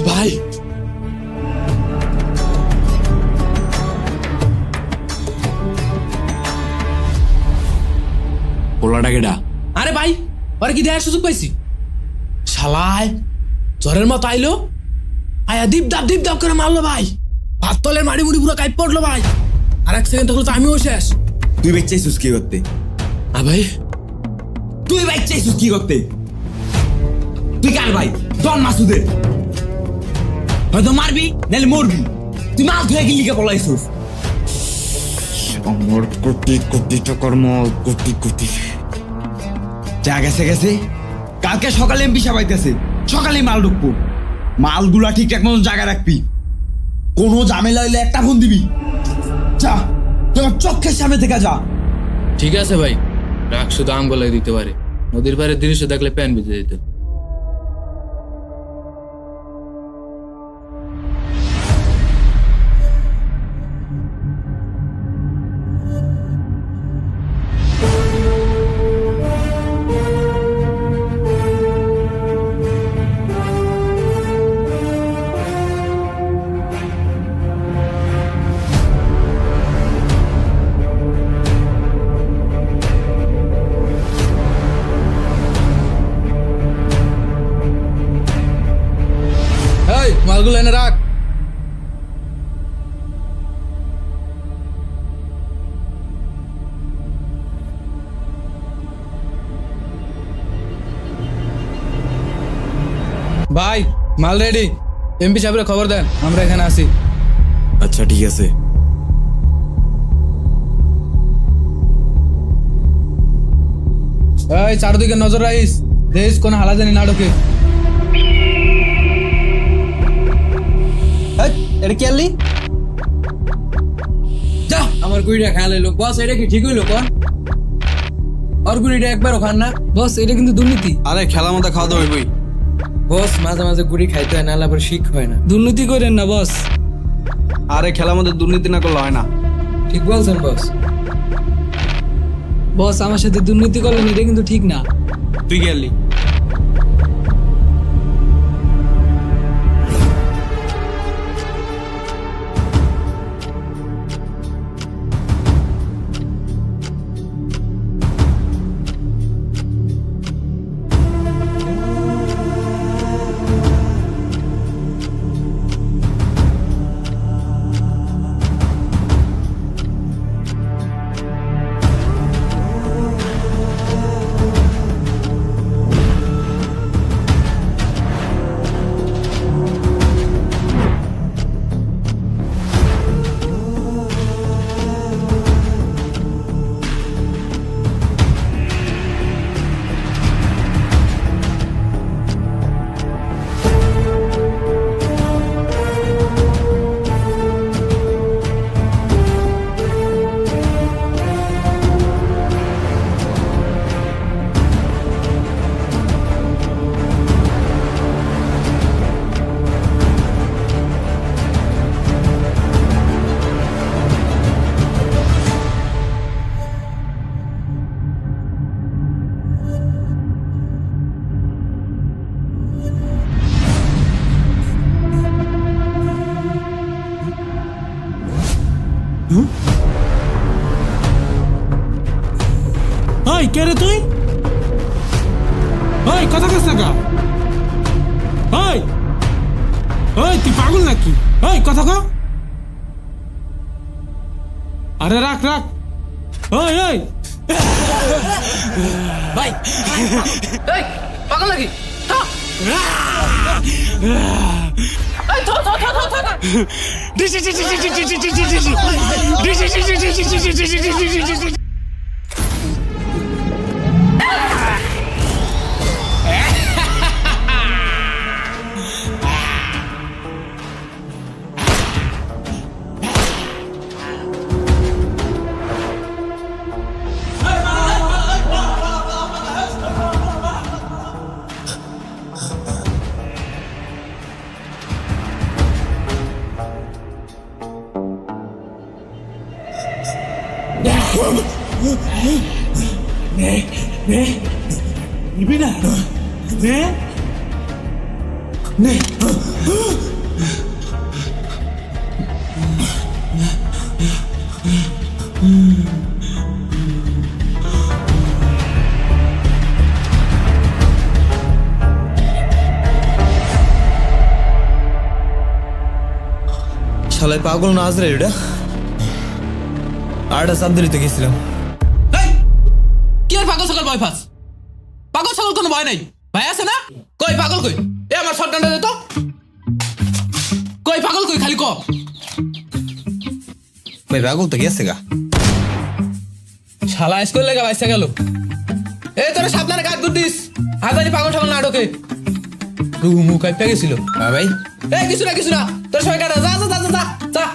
ভাই পোলাটা কেডা? আরে ভাই ওরা কি দেখার সুযোগ পাইছি? শালায় জ্বরের মতো আইলো, আয়া দীপ দাপ করে মারলো ভাই। ভাত তলের মাড়ি মুড়ি পুরো কাইপ পড়লো ভাই। আর এক সেকেন্ড তখন তো আমিও শেষ। তুই বেচাইছিস কি করতে? ভাই তুই বেচাইছিস কি করতে? তুই কার ভাই? ডন মাসুদের। হয়তো মারবি নাহলে মরবি। তুই মাল ধুয়ে গেলি কে পলাইছিস? আমার কোটি কোটি টাকার মাল, কোটি কোটি। যা গেছে গেছে, কালকে সকালে এমপি সাবাইতেছে, সকালে মাল ঢুকবো। মালগুলা ঠিকঠাক মতন জায়গায় রাখবি। কোনো ঝামেলা হইলে একটা ফোন দিবি। যা, তোমার চোখের সামনে থেকে যা। ঠিক আছে ভাই, রাগ শুধু আম গলায় দিতে পারে, নদীর পাড়ে দৃশ্য দেখলে প্যান ভিজে যেত। মালগুলো এনে রাখ। ভাই মাল রেডি, এমপি সাহেবের খবর দেন, আমরা এখানে আছি। আচ্ছা ঠিক আছে। এই চারদিকে নজর রাখিস, দেশ কোন হালা জানি না ঢোকে। এটা কি আনলি? যা আমার গুড়িটা খাওয়া লাইলো। বস এটা কি ঠিক হইলো কোন? আর গুড়িটা একবারও খান না বস, এটা কিন্তু দুর্নীতি। আরে খেলার মধ্যে খাওয়া দাওয়া হইবই। বস মাঝে মাঝে গুড়ি খাইতে হয়, নাহলে আবার শিখ হয় না। দুর্নীতি করেন না বস। আরে খেলার মধ্যে দুর্নীতি না করলে হয় না। ঠিক বলছেন বস। বস আমার সাথে দুর্নীতি করলেন, এটা কিন্তু ঠিক না। তুই কি আনলি? ওই কে রে তুই? ওই কথা কস না কা? ওই ওই তুই পাগল নাকি? ওই কথা ক। আরে রাখ রাখ। ওই ওই ভাই এই পাগল নাকি? নিবি না নে নে শালায় পাগল না আজরে এটা আরেকটা চাপ দিলিতে গেছিলাম। এই, কি আর পাগল ছাগল ভয় পাস? পাগল ছাগল কোনো ভয় নাই, ভাই আছে না? কই পাগল কই? এ আমার শটগানটা দে তো। কই পাগল কই, খালি ক। ভাই পাগল তো গেছে গা। শালা স্কুল লেগে বাইসা গেল। এই তোরা সাবধানে কাজ করতিস, হাজারি পাগল ছাগল না ঢোকে। রুমু কাইপা গেছিল। হ্যাঁ ভাই এই কিছু না তোর সবাই কাটা, যা যা যা যা যা।